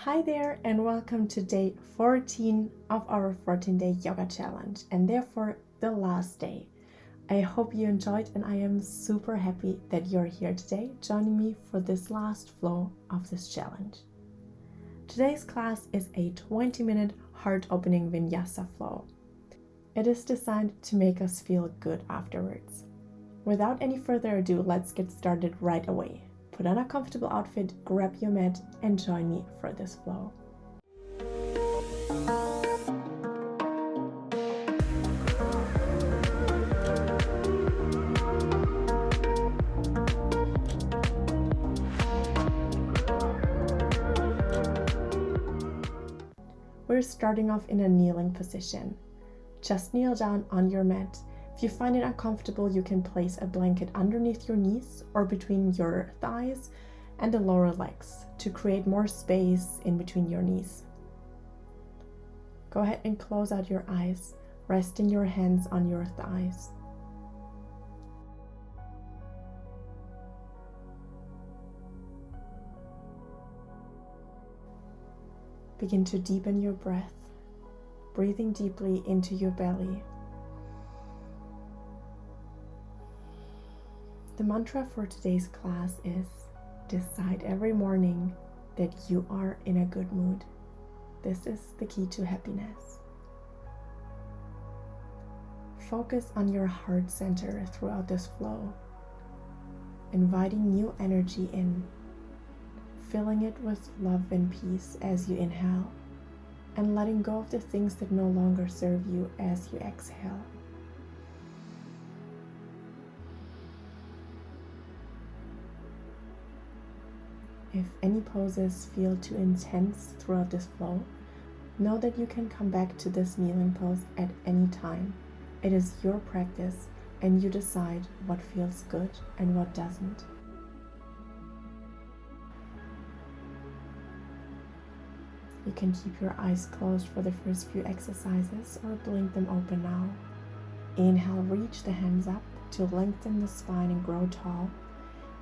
Hi there, and welcome to day 14 of our 14-day yoga challenge, and therefore the last day. I hope you enjoyed, and I am super happy that you're here today joining me for this last flow of this challenge. Today's class is a 20-minute heart-opening vinyasa flow. It is designed to make us feel good afterwards. Without any further ado, let's get started right away. Put on a comfortable outfit, grab your mat, and join me for this flow. We're starting off in a kneeling position. Just kneel down on your mat. If you find it uncomfortable, you can place a blanket underneath your knees or between your thighs and the lower legs to create more space in between your knees. Go ahead and close out your eyes, resting your hands on your thighs. Begin to deepen your breath, breathing deeply into your belly. The mantra for today's class is, decide every morning that you are in a good mood. This is the key to happiness. Focus on your heart center throughout this flow, inviting new energy in, filling it with love and peace as you inhale, and letting go of the things that no longer serve you as you exhale. If any poses feel too intense throughout this flow, know that you can come back to this kneeling pose at any time. It is your practice, and you decide what feels good and what doesn't. You can keep your eyes closed for the first few exercises or blink them open now. Inhale, reach the hands up to lengthen the spine and grow tall.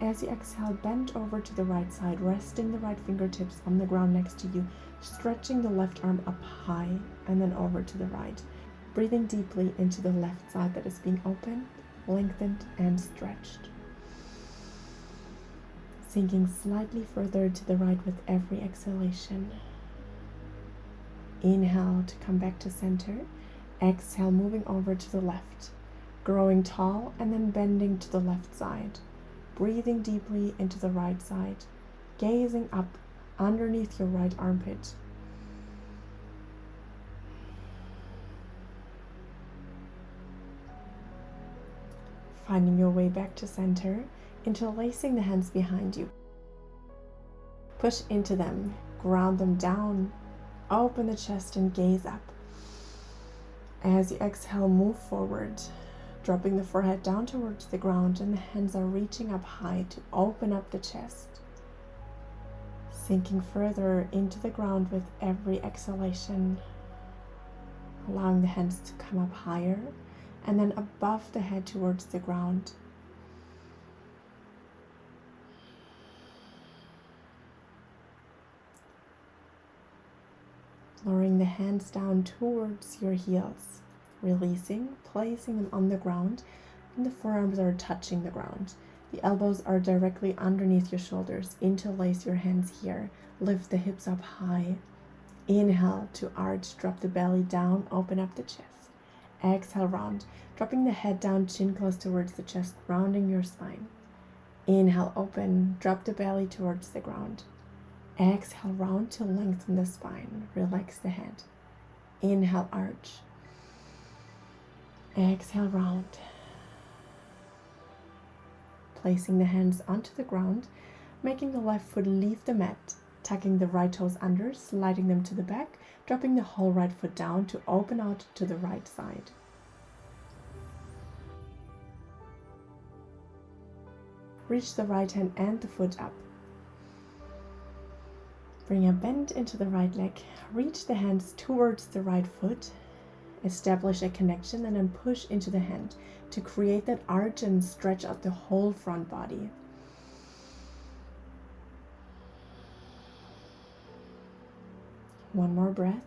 As you exhale, bend over to the right side, resting the right fingertips on the ground next to you, stretching the left arm up high and then over to the right. Breathing deeply into the left side that is being opened, lengthened, and stretched. Sinking slightly further to the right with every exhalation. Inhale to come back to center. Exhale, moving over to the left, growing tall and then bending to the left side. Breathing deeply into the right side, gazing up underneath your right armpit. Finding your way back to center, interlacing the hands behind you. Push into them, ground them down, open the chest and gaze up. As you exhale, move forward, dropping the forehead down towards the ground, and the hands are reaching up high to open up the chest. Sinking further into the ground with every exhalation, allowing the hands to come up higher and then above the head towards the ground. Lowering the hands down towards your heels. Releasing, placing them on the ground, and the forearms are touching the ground. The elbows are directly underneath your shoulders. Interlace your hands here. Lift the hips up high. Inhale to arch, drop the belly down, open up the chest. Exhale, round, dropping the head down, chin close towards the chest, rounding your spine. Inhale, open, drop the belly towards the ground. Exhale, round to lengthen the spine. Relax the head. Inhale, arch. Exhale, round. Placing the hands onto the ground, making the left foot leave the mat, tucking the right toes under, sliding them to the back, dropping the whole right foot down to open out to the right side. Reach the right hand and the foot up. Bring a bend into the right leg, reach the hands towards the right foot. Establish a connection and then push into the hand to create that arch and stretch out the whole front body. One more breath.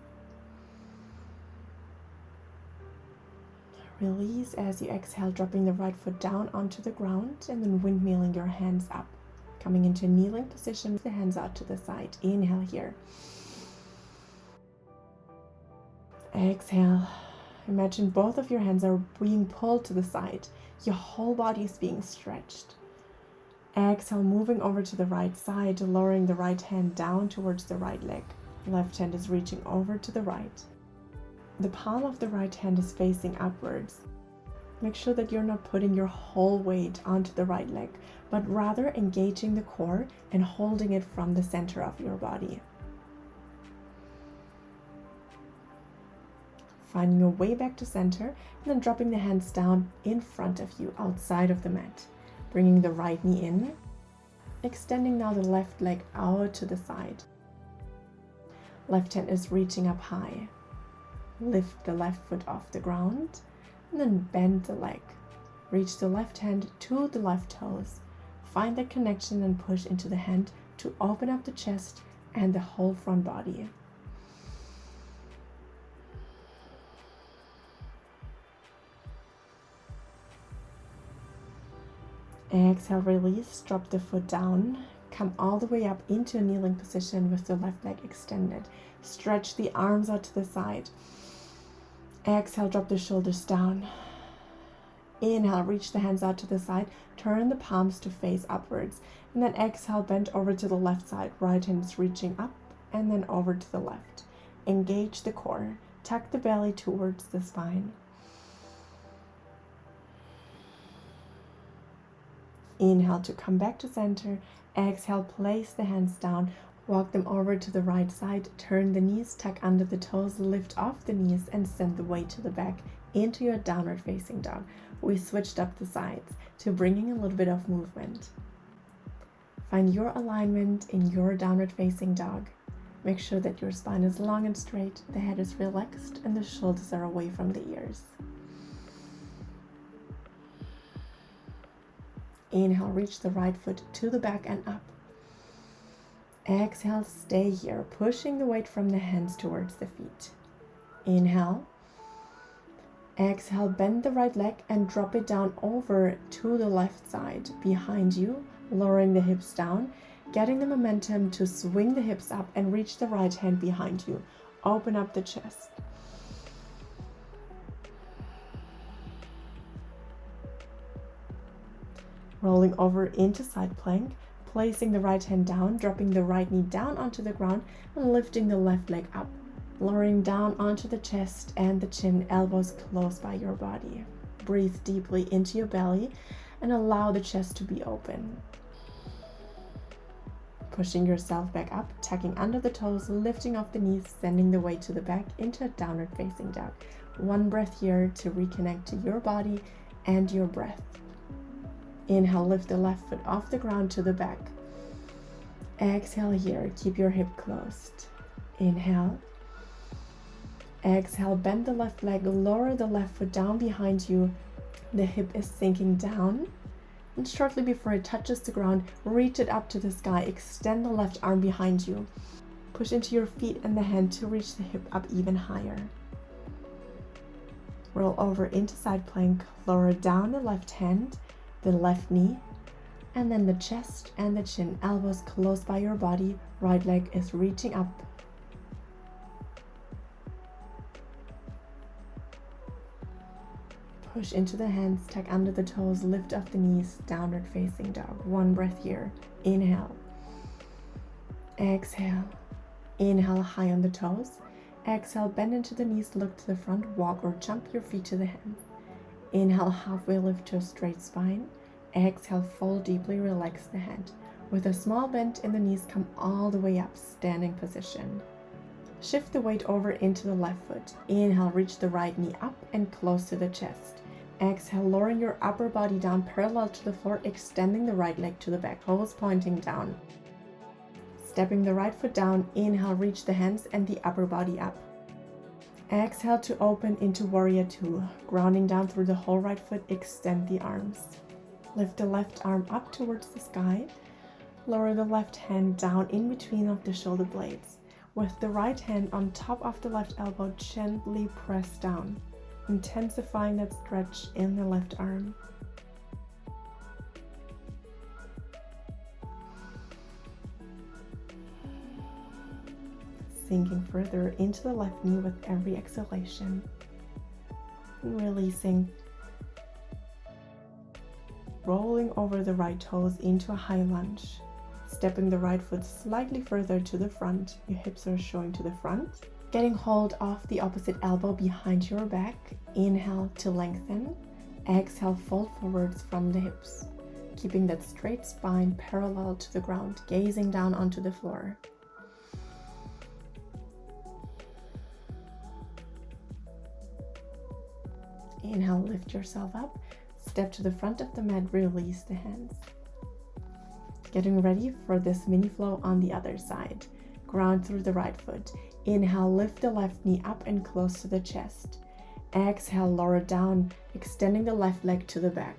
Release as you exhale, dropping the right foot down onto the ground and then windmilling your hands up. Coming into a kneeling position with the hands out to the side. Inhale here. Exhale. Imagine both of your hands are being pulled to the side. Your whole body is being stretched. Exhale, moving over to the right side, lowering the right hand down towards the right leg. Left hand is reaching over to the right. The palm of the right hand is facing upwards. Make sure that you're not putting your whole weight onto the right leg, but rather engaging the core and holding it from the center of your body. Finding your way back to center and then dropping the hands down in front of you outside of the mat. Bringing the right knee in, extending now the left leg out to the side. Left hand is reaching up high. Lift the left foot off the ground and then bend the leg. Reach the left hand to the left toes. Find that connection and push into the hand to open up the chest and the whole front body. Exhale, release, drop the foot down. Come all the way up into a kneeling position with the left leg extended. Stretch the arms out to the side. Exhale, drop the shoulders down. Inhale, reach the hands out to the side. Turn the palms to face upwards. And then exhale, bend over to the left side. Right hand is reaching up and then over to the left. Engage the core. Tuck the belly towards the spine. Inhale to come back to center. Exhale, place the hands down. Walk them over to the right side. Turn the knees, tuck under the toes, lift off the knees and send the weight to the back into your downward facing dog. We switched up the sides to bringing a little bit of movement. Find your alignment in your downward facing dog. Make sure that your spine is long and straight, the head is relaxed, and the shoulders are away from the ears. Inhale, reach the right foot to the back and up. Exhale, stay here, pushing the weight from the hands towards the feet. Inhale. Exhale, bend the right leg and drop it down over to the left side behind you, lowering the hips down, getting the momentum to swing the hips up and reach the right hand behind you. Open up the chest. Rolling over into side plank, placing the right hand down, dropping the right knee down onto the ground and lifting the left leg up. Lowering down onto the chest and the chin, elbows close by your body. Breathe deeply into your belly and allow the chest to be open. Pushing yourself back up, tucking under the toes, lifting off the knees, sending the weight to the back into a downward facing dog. One breath here to reconnect to your body and your breath. Inhale, lift the left foot off the ground to the back. Exhale here, keep your hip closed. Inhale. Exhale, bend the left leg, lower the left foot down behind you. The hip is sinking down. And shortly before it touches the ground, reach it up to the sky. Extend the left arm behind you. Push into your feet and the hand to reach the hip up even higher. Roll over into side plank, lower down the left hand, the left knee, and then the chest and the chin, elbows close by your body, right leg is reaching up. Push into the hands, tuck under the toes, lift off the knees, downward facing dog. One breath here. Inhale. Exhale. Inhale, high on the toes. Exhale, bend into the knees, look to the front, walk or jump your feet to the hands. Inhale, halfway lift to a straight spine. Exhale, fold deeply, relax the head. With a small bend in the knees, come all the way up, standing position. Shift the weight over into the left foot. Inhale, reach the right knee up and close to the chest. Exhale, lowering your upper body down parallel to the floor, extending the right leg to the back, toes pointing down. Stepping the right foot down, inhale, reach the hands and the upper body up. Exhale to open into warrior two. Grounding down through the whole right foot, extend the arms. Lift the left arm up towards the sky. Lower the left hand down in between of the shoulder blades. With the right hand on top of the left elbow, gently press down, intensifying that stretch in the left arm. Sinking further into the left knee with every exhalation. And releasing. Rolling over the right toes into a high lunge. Stepping the right foot slightly further to the front. Your hips are showing to the front. Getting hold of the opposite elbow behind your back. Inhale to lengthen. Exhale, fold forwards from the hips. Keeping that straight spine parallel to the ground, gazing down onto the floor. Inhale, lift yourself up. Step to the front of the mat, release the hands. Getting ready for this mini flow on the other side. Ground through the right foot. Inhale, lift the left knee up and close to the chest. Exhale, lower down, extending the left leg to the back.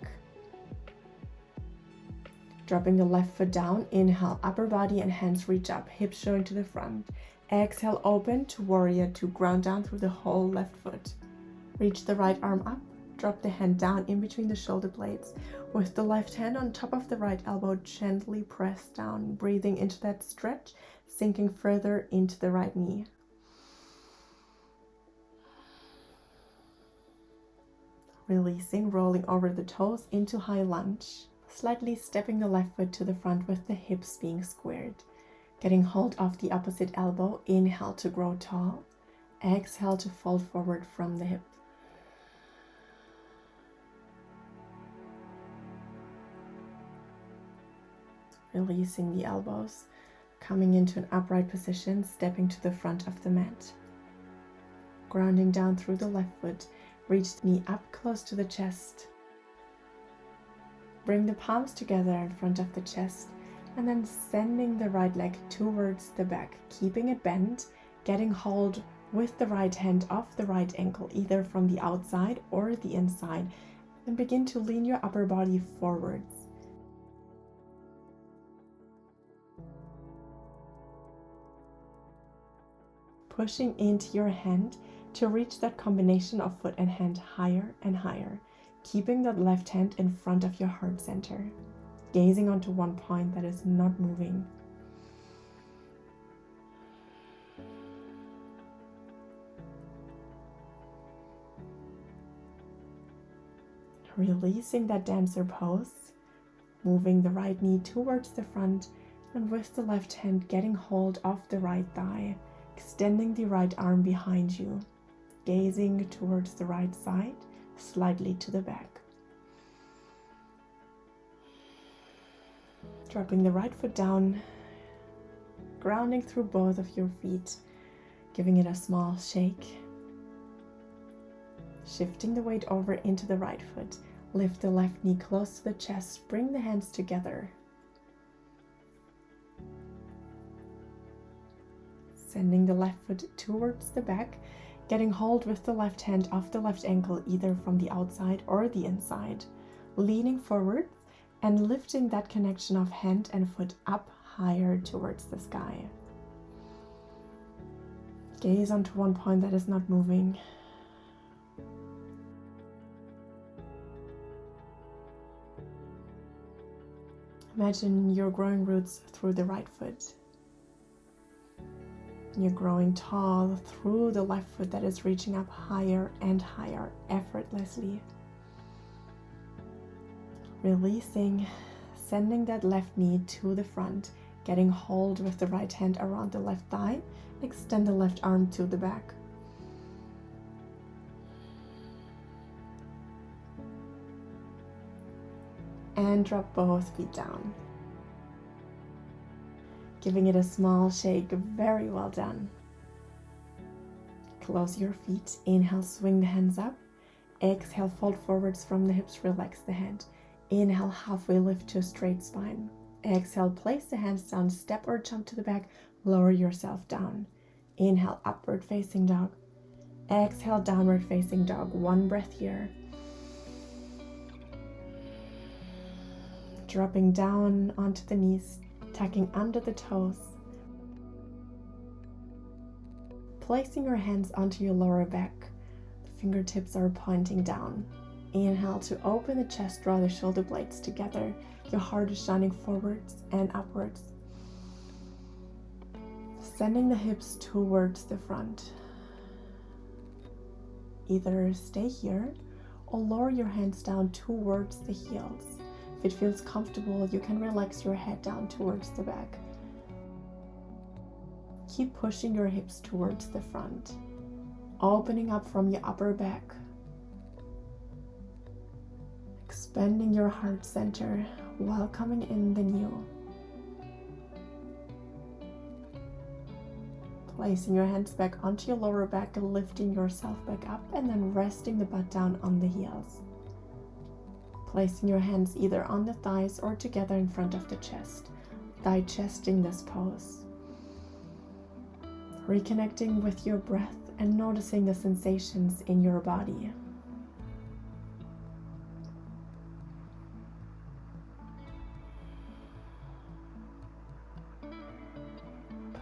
Dropping the left foot down. Inhale, upper body and hands reach up, hips showing to the front. Exhale, open to warrior two, ground down through the whole left foot. Reach the right arm up, drop the hand down in between the shoulder blades. With the left hand on top of the right elbow, gently press down, breathing into that stretch, sinking further into the right knee. Releasing, rolling over the toes into high lunge. Slightly stepping the left foot to the front with the hips being squared. Getting hold of the opposite elbow, inhale to grow tall. Exhale to fold forward from the hip. Releasing the elbows, coming into an upright position, stepping to the front of the mat. Grounding down through the left foot, reach the knee up close to the chest. Bring the palms together in front of the chest, and then sending the right leg towards the back, keeping it bent, getting hold with the right hand of the right ankle, either from the outside or the inside, and begin to lean your upper body forwards. Pushing into your hand to reach that combination of foot and hand higher and higher, keeping that left hand in front of your heart center, gazing onto one point that is not moving. Releasing that dancer pose, moving the right knee towards the front, and with the left hand getting hold of the right thigh, extending the right arm behind you, gazing towards the right side, slightly to the back. Dropping the right foot down, grounding through both of your feet, giving it a small shake. Shifting the weight over into the right foot, lift the left knee close to the chest, bring the hands together. Sending the left foot towards the back, getting hold with the left hand of the left ankle, either from the outside or the inside. Leaning forward and lifting that connection of hand and foot up higher towards the sky. Gaze onto one point that is not moving. Imagine you're growing roots through the right foot. You're growing tall through the left foot that is reaching up higher and higher, effortlessly. Releasing, sending that left knee to the front, getting hold with the right hand around the left thigh, extend the left arm to the back. And drop both feet down. Giving it a small shake, very well done. Close your feet, inhale, swing the hands up. Exhale, fold forwards from the hips, relax the head. Inhale, halfway lift to a straight spine. Exhale, place the hands down, step or jump to the back, lower yourself down. Inhale, upward facing dog. Exhale, downward facing dog. One breath here. Dropping down onto the knees, tucking under the toes. Placing your hands onto your lower back, the fingertips are pointing down. Inhale to open the chest, draw the shoulder blades together. Your heart is shining forwards and upwards. Sending the hips towards the front. Either stay here or lower your hands down towards the heels. If it feels comfortable, you can relax your head down towards the back. Keep pushing your hips towards the front, opening up from your upper back. Expanding your heart center, welcoming in the new. Placing your hands back onto your lower back and lifting yourself back up, and then resting the butt down on the heels. Placing your hands either on the thighs or together in front of the chest, digesting this pose. Reconnecting with your breath and noticing the sensations in your body.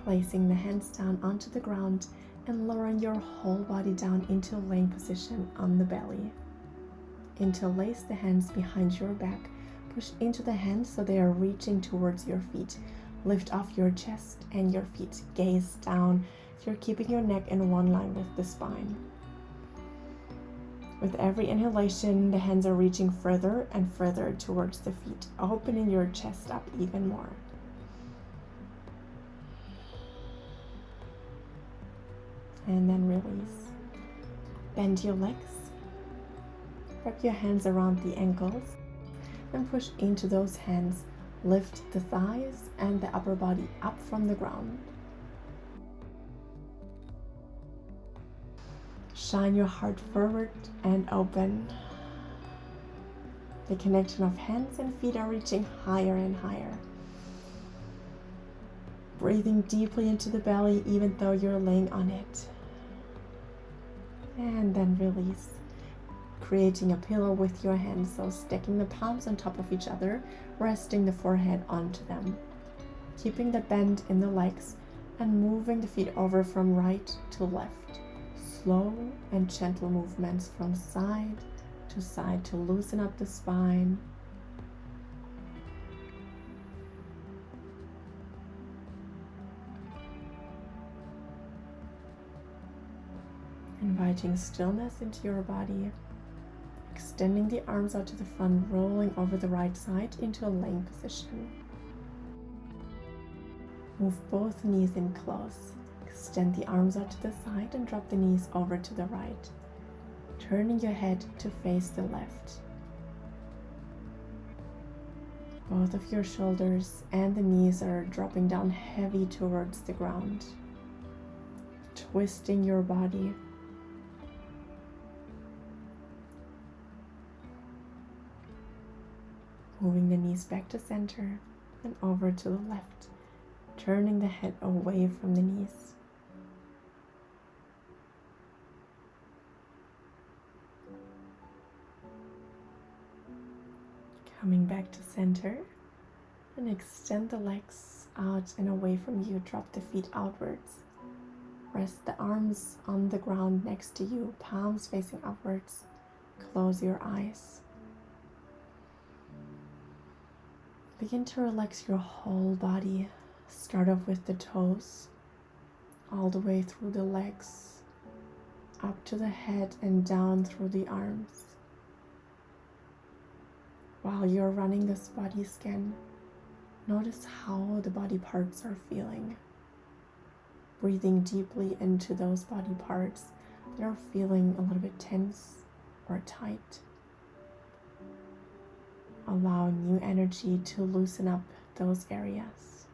Placing the hands down onto the ground and lowering your whole body down into laying position on the belly. Interlace the hands behind your back. Push into the hands so they are reaching towards your feet. Lift off your chest and your feet. Gaze down. You're keeping your neck in one line with the spine. With every inhalation, the hands are reaching further and further towards the feet, opening your chest up even more. And then release. Bend your legs. Wrap your hands around the ankles and push into those hands. Lift the thighs and the upper body up from the ground. Shine your heart forward and open. The connection of hands and feet are reaching higher and higher. Breathing deeply into the belly even though you're laying on it. And then release. Creating a pillow with your hands, so stacking the palms on top of each other, resting the forehead onto them. Keeping the bend in the legs and moving the feet over from right to left. Slow and gentle movements from side to loosen up the spine. Inviting stillness into your body. Extending the arms out to the front, rolling over the right side into a laying position. Move both knees in close. Extend the arms out to the side and drop the knees over to the right. Turning your head to face the left. Both of your shoulders and the knees are dropping down heavy towards the ground. Twisting your body. Moving the knees back to center and over to the left, turning the head away from the knees. Coming back to center and extend the legs out and away from you. Drop the feet outwards. Rest the arms on the ground next to you, palms facing upwards. Close your eyes. Begin to relax your whole body. Start off with the toes, all the way through the legs, up to the head and down through the arms. While you're running this body scan, notice how the body parts are feeling. Breathing deeply into those body parts that are feeling a little bit tense or tight. Allowing new energy to loosen up those areas.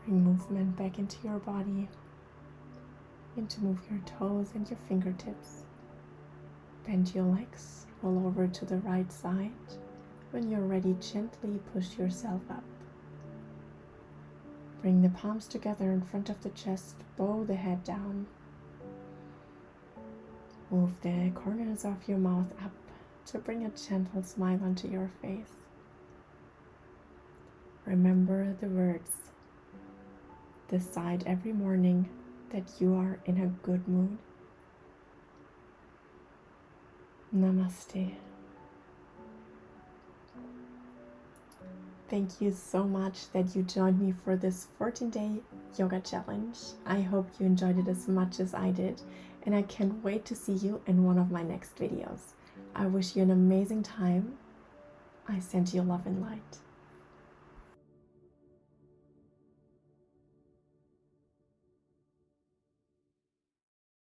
Bring movement back into your body. Begin to move your toes and your fingertips. Bend your legs, roll over to the right side, When you're ready, gently push yourself up. Bring the palms together in front of the chest, bow the head down. Move the corners of your mouth up to bring a gentle smile onto your face. Remember the words. Decide every morning that you are in a good mood. Namaste. Thank you so much that you joined me for this 14-day yoga challenge. I hope you enjoyed it as much as I did, and I can't wait to see you in one of my next videos. I wish you an amazing time. I send you love and light.